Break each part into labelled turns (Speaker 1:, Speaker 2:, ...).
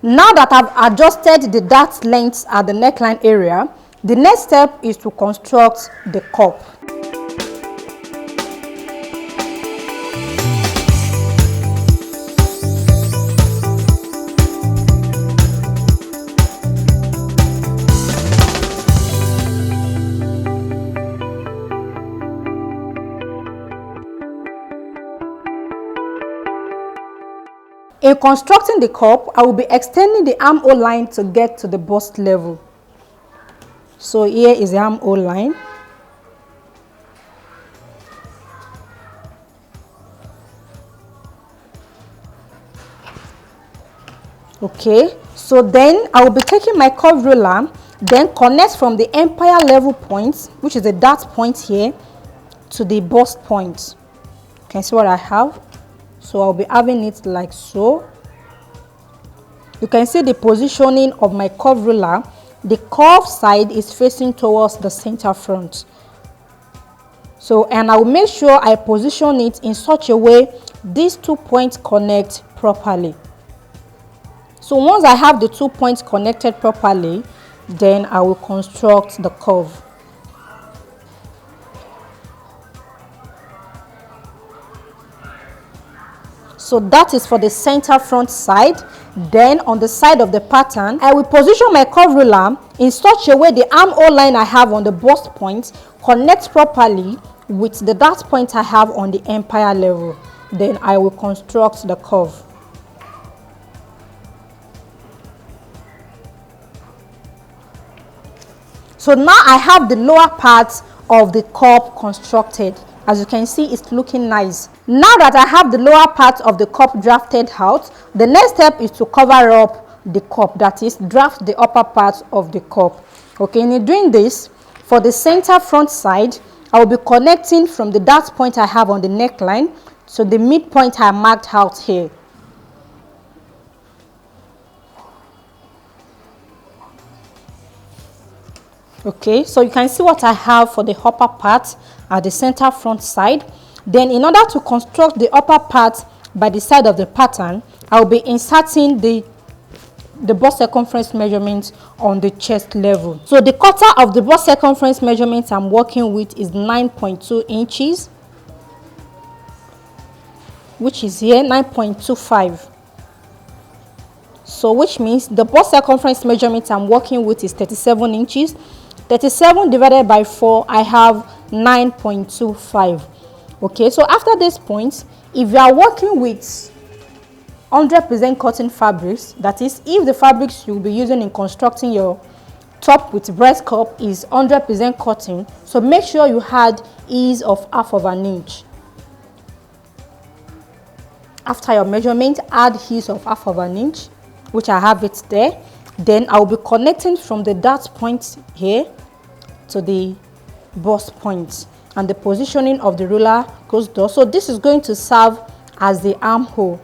Speaker 1: Now that I've adjusted the dart length at the neckline area, the next step is to construct the cup. In constructing the cup, I will be extending the armhole line to get to the bust level. So here is the armhole line. Okay, so then I will be taking my curve ruler, then connect from the empire level point, which is the dart point here, to the bust point. You can see what I have. So I'll be having it like so. You can see the positioning of my curve ruler. The curved side is facing towards the center front. So, and I will make sure I position it in such a way these 2 points connect properly. So once I have the 2 points connected properly, then I will construct the curve. So that is for the center front side. Then on the side of the pattern, I will position my curve ruler in such a way the armhole line I have on the bust point connects properly with the dart point I have on the empire level. Then I will construct the curve. So now I have the lower part of the cup constructed. As you can see, it's looking nice. Now that I have the lower part of the cup drafted out, the next step is to cover up the cup, that is, draft the upper part of the cup. Okay, in doing this, for the center front side, I will be connecting from the dart point I have on the neckline to the midpoint I marked out here. Okay, so you can see what I have for the upper part at the center front side. Then in order to construct the upper part by the side of the pattern, I will be inserting the bust circumference measurement on the chest level. So the cutter of the bust circumference measurement I'm working with is 9.2 inches, which is here 9.25. So which means the bust circumference measurement I'm working with is 37 inches. 37 divided by 4, I have 9.25. Okay, so after this point, if you are working with 100% cotton fabrics, that is, if the fabrics you'll be using in constructing your top with breast cup is 100% cotton, so make sure you had ease of half of an inch. After your measurement, add ease of half of an inch, which I have it there. Then I will be connecting from the dart point here to the bust point, and the positioning of the ruler goes there. So this is going to serve as the armhole.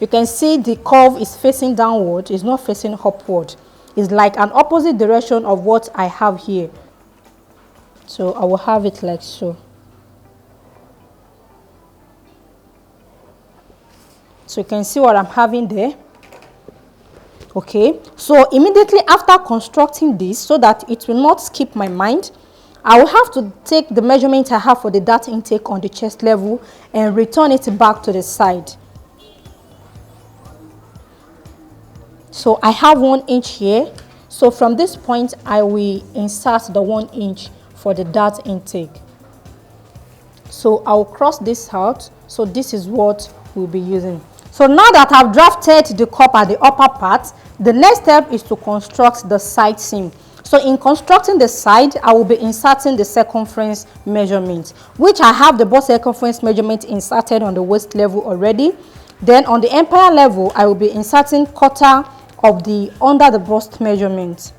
Speaker 1: You can see the curve is facing downward, it's not facing upward. It's like an opposite direction of what I have here. So I will have it like so. So you can see what I'm having there. Okay, so immediately after constructing this, so that it will not skip my mind, I will have to take the measurement I have for the dart intake on the chest level and return it back to the side. So I have 1 inch here. So from this point, I will insert the 1 inch for the dart intake. So I will cross this out. So this is what we'll be using. So now that I've drafted the cup at the upper part, the next step is to construct the side seam. So in constructing the side, I will be inserting the circumference measurement, which I have the bust circumference measurement inserted on the waist level already. Then on the empire level, I will be inserting quarter of the under the bust measurement.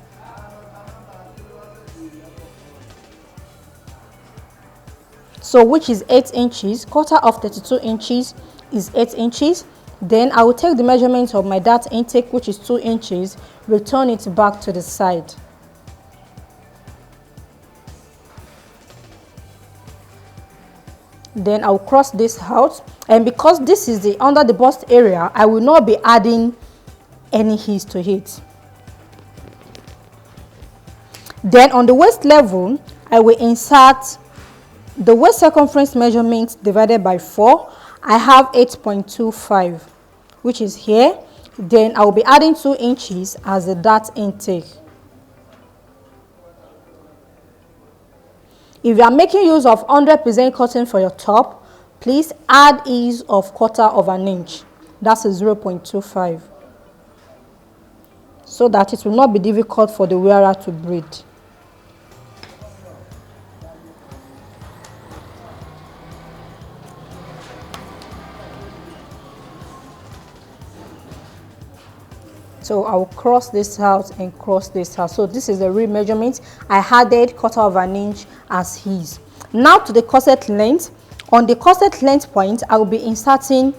Speaker 1: So which is 8 inches, quarter of 32 inches is 8 inches. Then I will take the measurement of my dart intake, which is 2 inches, return it back to the side. Then I'll cross this out, and because this is the under the bust area, I will not be adding any heels to it. Then on the waist level, I will insert the waist circumference measurement divided by 4. I have 8.25, which is here. Then I will be adding 2 inches as the dart intake. If you are making use of 100% cotton for your top, please add ease of 1/4 inch. That's a 0.25. So that it will not be difficult for the wearer to breathe. So I will cross this out and cross this out. So this is the real measurement. I added 1/4 inch as his. Now to the corset length. On the corset length point, I will be inserting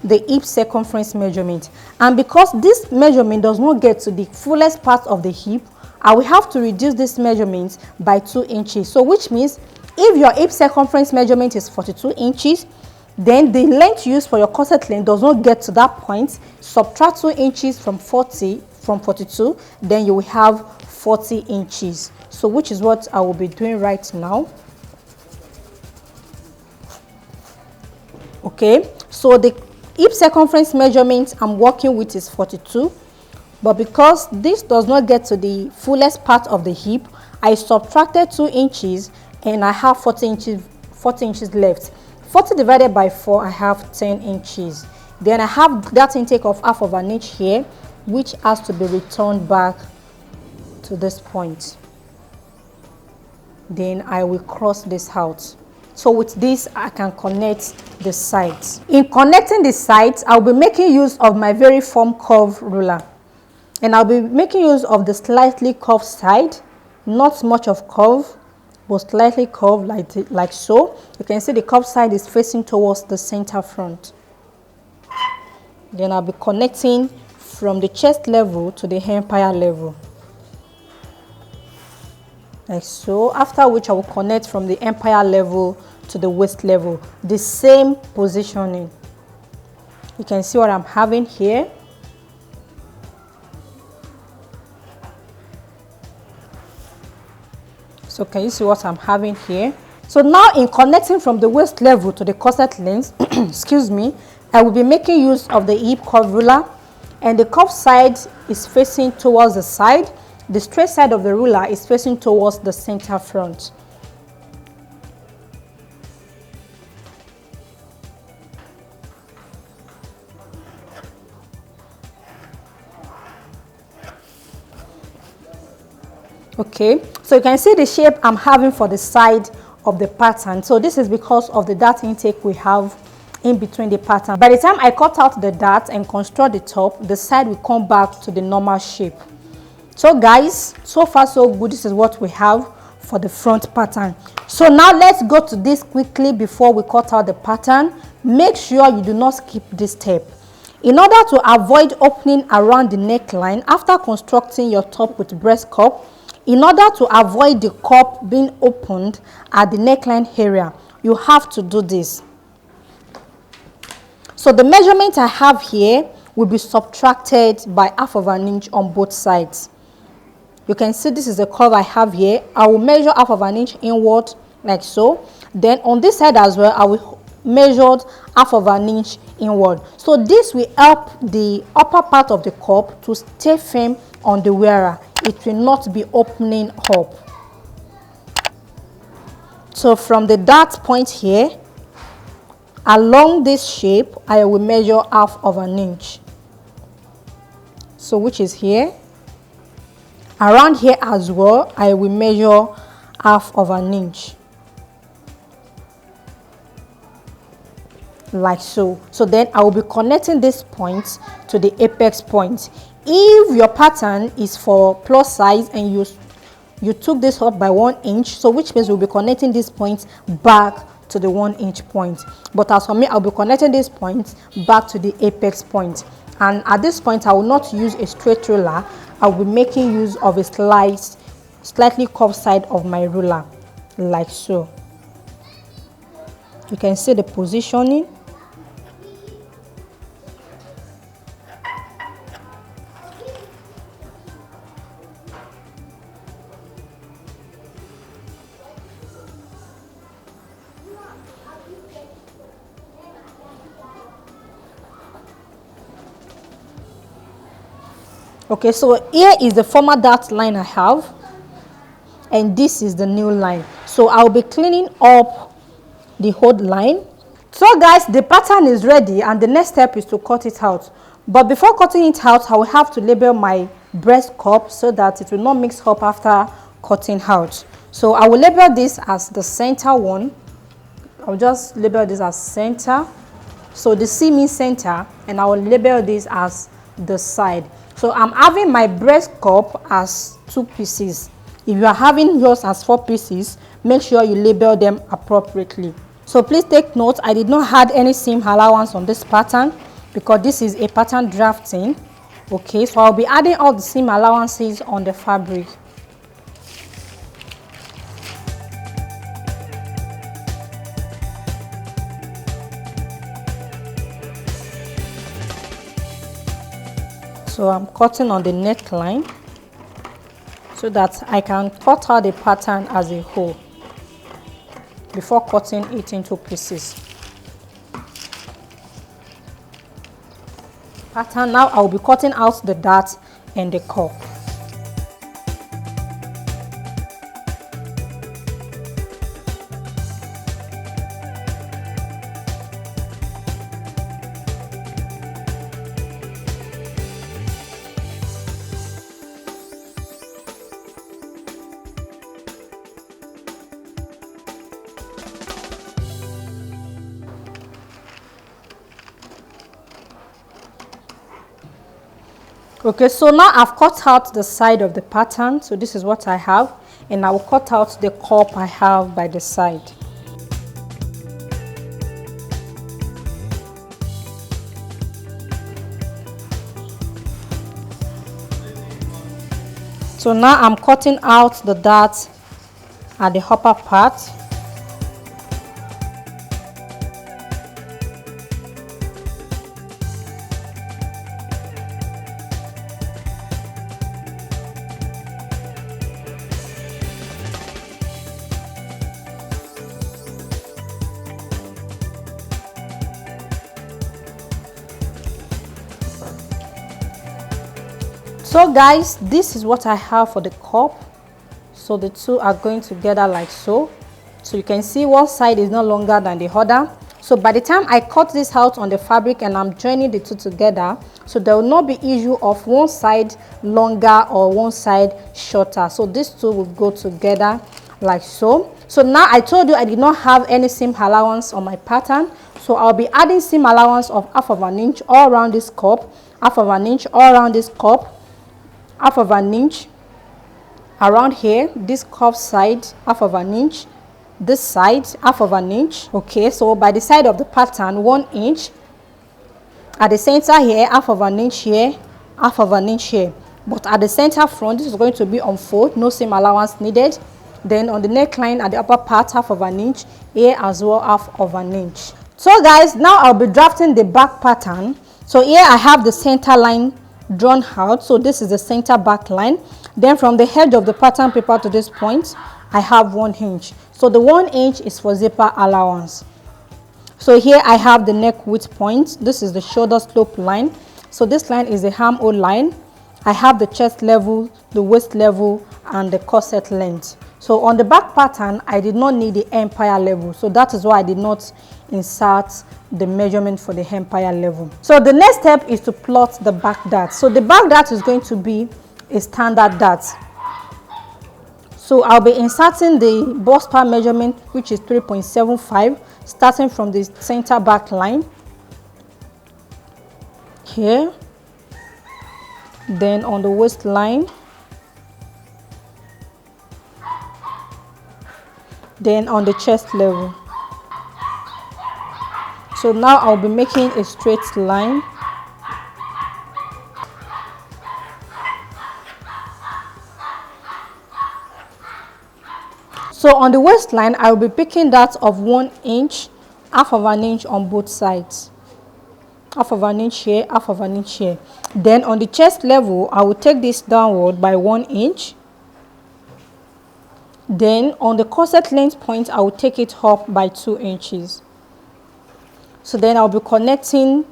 Speaker 1: the hip circumference measurement. And because this measurement does not get to the fullest part of the hip, I will have to reduce this measurement by 2 inches. So which means if your hip circumference measurement is 42 inches, then the length used for your corset length does not get to that point. Subtract 2 inches from 42, then you will have 40 inches. So which is what I will be doing right now. Okay, so the hip circumference measurement I'm working with is 42, but because this does not get to the fullest part of the hip, I subtracted 2 inches and I have 40 inches left. 40 divided by 4, I have 10 inches. Then I have that intake of 1/2 inch here, which has to be returned back to this point. Then I will cross this out. So with this, I can connect the sides. In connecting the sides, I'll be making use of my very firm curve ruler. And I'll be making use of the slightly curved side, not much of curve, but slightly curved like so. You can see the curved side is facing towards the center front. Then I'll be connecting from the chest level to the empire level. Like so. After which I will connect from the empire level to the waist level. The same positioning. You can see what I'm having here. So can you see what I'm having here? So now in connecting from the waist level to the corset length, excuse me, I will be making use of the hip curve ruler, and the curved side is facing towards the side. The straight side of the ruler is facing towards the center front. Okay, so you can see the shape I'm having for the side of the pattern. So this is because of the dart intake we have in between the pattern. By the time I cut out the dart and construct the top, the side will come back to the normal shape. So guys, so far so good. This is what we have for the front pattern. So now let's go to this quickly before we cut out the pattern. Make sure you do not skip this step. In order to avoid opening around the neckline after constructing your top with breast cup, in order to avoid the cup being opened at the neckline area, you have to do this. So the measurement I have here will be subtracted by 1/2 inch on both sides. You can see this is the curve I have here. I will measure 1/2 inch inward like so. Then on this side as well, I will measure 1/2 inch inward. So this will help the upper part of the cup to stay firm on the wearer. It will not be opening up. So from the dart point here, along this shape, I will measure 1/2 inch. So which is here. Around here as well, I will measure 1/2 inch. Like so. So then I will be connecting this point to the apex point. If your pattern is for plus size and you took this up by 1 inch, so which means we'll be connecting this point back to the 1 inch point. But as for me, I'll be connecting this point back to the apex point. And at this point, I will not use a straight ruler. I'll be making use of a slightly curved side of my ruler, like so. You can see the positioning. Okay, so here is the former dart line I have, and this is the new line. So I'll be cleaning up the old line. So guys, the pattern is ready, and the next step is to cut it out. But before cutting it out, I will have to label my breast cup so that it will not mix up after cutting out. So I will label this as the center one. I'll just label this as center. So the C means center, and I will label this as the side. So I'm having my breast cup as 2 pieces. If you are having yours as 4 pieces, make sure you label them appropriately. So please take note, I did not add any seam allowance on this pattern because this is a pattern drafting. Okay, so I'll be adding all the seam allowances on the fabric. So I'm cutting on the neckline so that I can cut out the pattern as a whole before cutting it into pieces. Pattern, now I'll be cutting out the dart and the cup. Okay, so now I've cut out the side of the pattern. So this is what I have, and I will cut out the cup I have by the side. So now I'm cutting out the dart at the upper part. So guys, this is what I have for the cup. So the two are going together like so. So you can see one side is no longer than the other. So by the time I cut this out on the fabric and I'm joining the two together, so there will not be issue of one side longer or one side shorter. So these two will go together like so. So now I told you I did not have any seam allowance on my pattern. So I'll be adding seam allowance of 1/2 inch all around this cup, 1/2 inch all around this cup, 1/2 inch around here, this cuff side, 1/2 inch, this side, 1/2 inch. Okay, so by the side of the pattern, 1 inch. At the center here, 1/2 inch here, 1/2 inch here. But at the center front, this is going to be on fold, no seam allowance needed. Then on the neckline at the upper part, 1/2 inch, here as well, 1/2 inch. So guys, now I'll be drafting the back pattern. So here I have the center line drawn out. So this is the center back line. Then from the edge of the pattern paper to this point, I have 1 inch. So the 1 inch is for zipper allowance. So here I have the neck width point. This is the shoulder slope line. So this line is the armhole line. I have the chest level, the waist level, and the corset length. So on the back pattern, I did not need the empire level. So that is why I did not insert the measurement for the empire level. So the next step is to plot the back dart. So the back dart is going to be a standard dart. So I'll be inserting the bust part measurement, which is 3.75, starting from the center back line here, then on the waistline, then on the chest level. So now I'll be making a straight line. So on the waistline, I will be picking that of 1 inch half of an inch on both sides. Half of an inch here, half of an inch here. Then on the chest level, I will take this downward by 1 inch. Then on the corset length point, I will take it up by 2 inches. So then I'll be connecting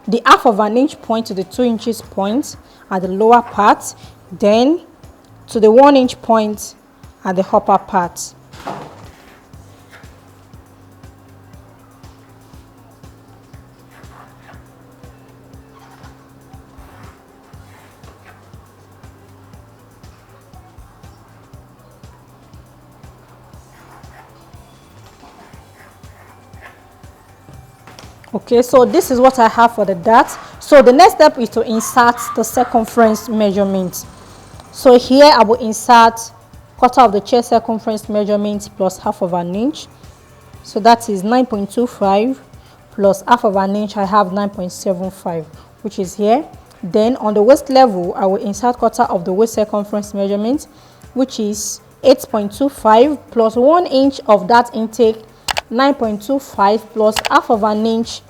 Speaker 1: the half of an inch point to the 2 inches point at the lower part, then to the 1 inch point at the upper part. Okay, so this is what I have for the dart. So the next step is to insert the circumference measurement. So here I will insert quarter of the chest circumference measurement plus half of an inch. So that is 9.25 plus half of an inch. I have 9.75, which is here. Then on the waist level, I will insert quarter of the waist circumference measurement, which is 8.25 plus 1 inch of that intake, 9.25 plus half of an inch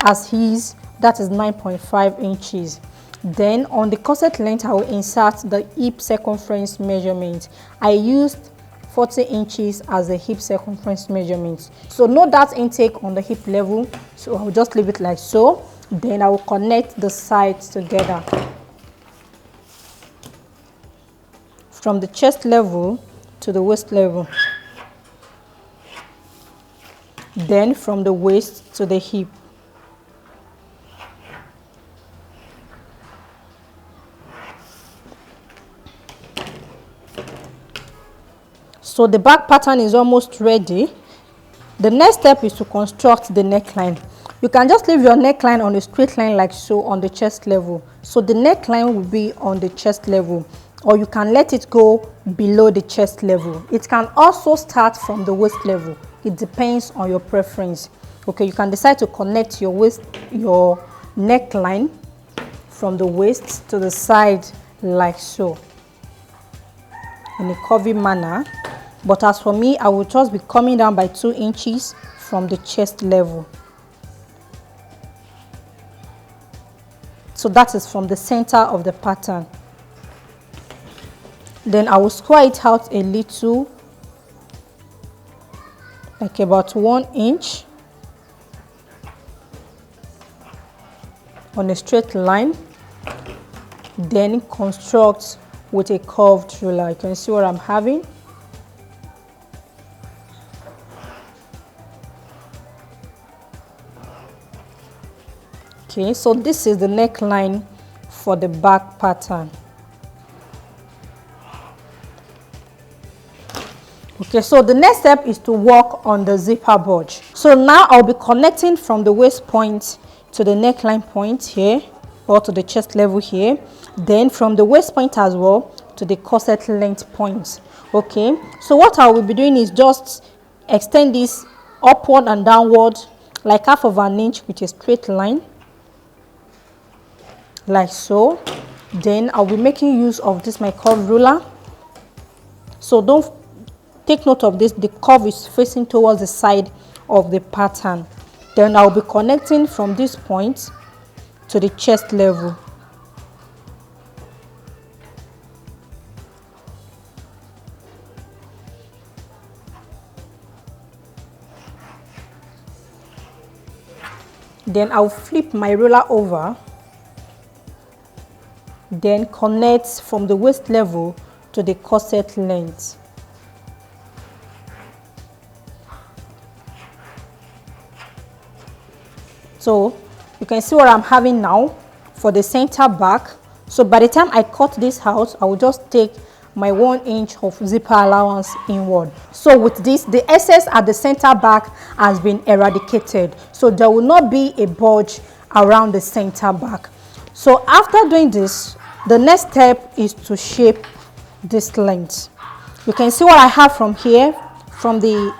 Speaker 1: as his, that is 9.5 inches. Then on the corset length, I will insert the hip circumference measurement. I used 40 inches as the hip circumference measurement. So note that intake on the hip level, so I will just leave it like so. Then I will connect the sides together from the chest level to the waist level, then from the waist to the hip. So the back pattern is almost ready. The next step is to construct the neckline. You can just leave your neckline on a straight line like so on the chest level. So the neckline will be on the chest level, or you can let it go below the chest level. It can also start from the waist level. It depends on your preference. Okay, you can decide to connect your neckline from the waist to the side like so in a curvy manner. But as for me, I will just be coming down by 2 inches from the chest level. So that is from the center of the pattern. Then I will square it out a little, like about 1 inch on a straight line. Then construct with a curved ruler. You can see what I'm having. Okay, so this is the neckline for the back pattern. Okay, so the next step is to work on the zipper budge. So now I'll be connecting from the waist point to the neckline point here, or to the chest level here, then from the waist point as well to the corset length point. Okay, so what I will be doing is just extend this upward and downward like half of an inch with a straight line, like so. Then I'll be making use of this my curve ruler. So don't take note of this, the curve is facing towards the side of the pattern. Then I'll be connecting from this point to the chest level. Then I'll flip my ruler over, then connect from the waist level to the corset length. So you can see what I'm having now for the center back. So by the time I cut this out, I will just take my 1 inch of zipper allowance inward. So with this, the excess at the center back has been eradicated. So there will not be a bulge around the center back. So after doing this, the next step is to shape this length. You can see what I have from here, from the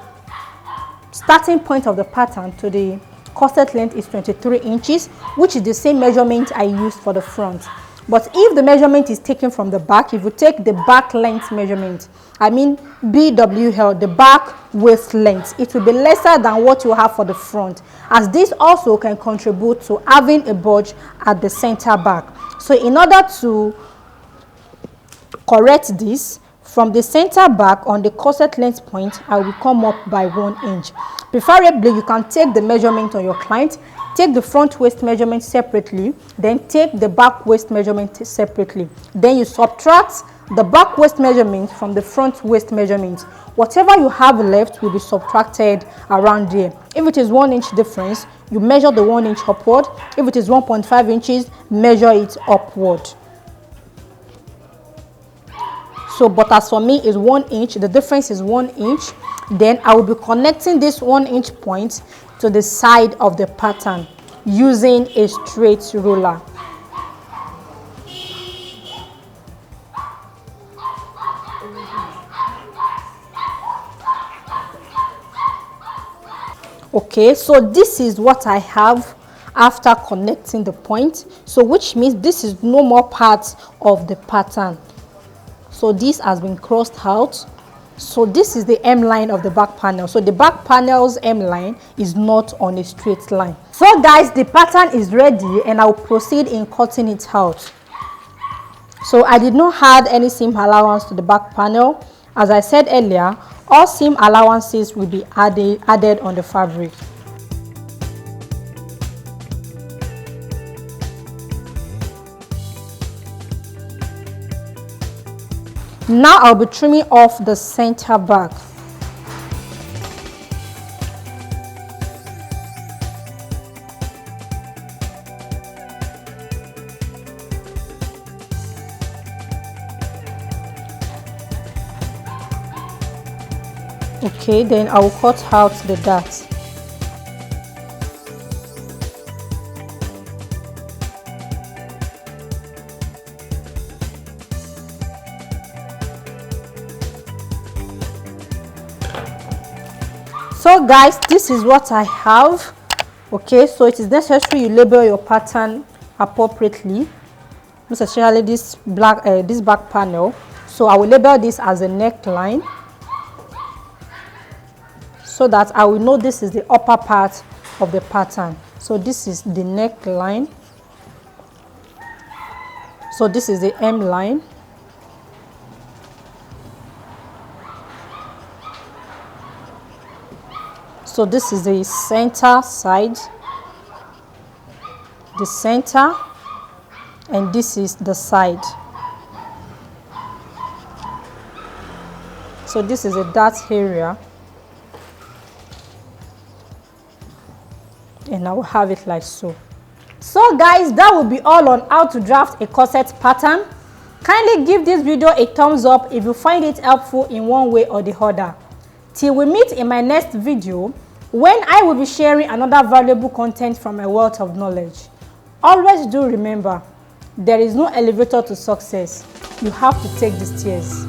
Speaker 1: starting point of the pattern to the corset length is 23 inches, which is the same measurement I used for the front. But if the measurement is taken from the back, if you take the back length measurement, I mean BWL, the back waist length, it will be lesser than what you have for the front, as this also can contribute to having a bulge at the center back. So in order to correct this, from the center back on the corset length point, I will come up by 1 inch. Preferably, you can take the measurement on your client, take the front waist measurement separately, then take the back waist measurement separately. Then you subtract the back waist measurement from the front waist measurement. Whatever you have left will be subtracted around there. If it is 1 inch difference, you measure the 1 inch upward. If it is 1.5 inches, measure it upward. So, but as for me, is 1 inch, the difference is 1 inch. Then I will be connecting this 1 inch point to the side of the pattern using a straight ruler. Okay, so this is what I have after connecting the point. So which means this is no more part of the pattern. So this has been crossed out. So this is the M line of the back panel. So the back panel's M line is not on a straight line. So guys, the pattern is ready and I'll proceed in cutting it out. So I did not add any seam allowance to the back panel. As I said earlier, all seam allowances will be added on the fabric. Now I'll be trimming off the center back. Okay, then I will cut out the darts. So guys, this is what I have. Okay, so it is necessary you label your pattern appropriately, most especially this back panel. So I will label this as a neckline so that I will know this is the upper part of the pattern. So this is the neckline. So this is the M line. So this is the center side, the center, and this is the side. So this is a dart area, and I will have it like so. So guys, that will be all on how to draft a corset pattern. Kindly give this video a thumbs up if you find it helpful in one way or the other. Till we meet in my next video, when I will be sharing another valuable content from my wealth of knowledge. Always do remember, there is no elevator to success. You have to take the stairs.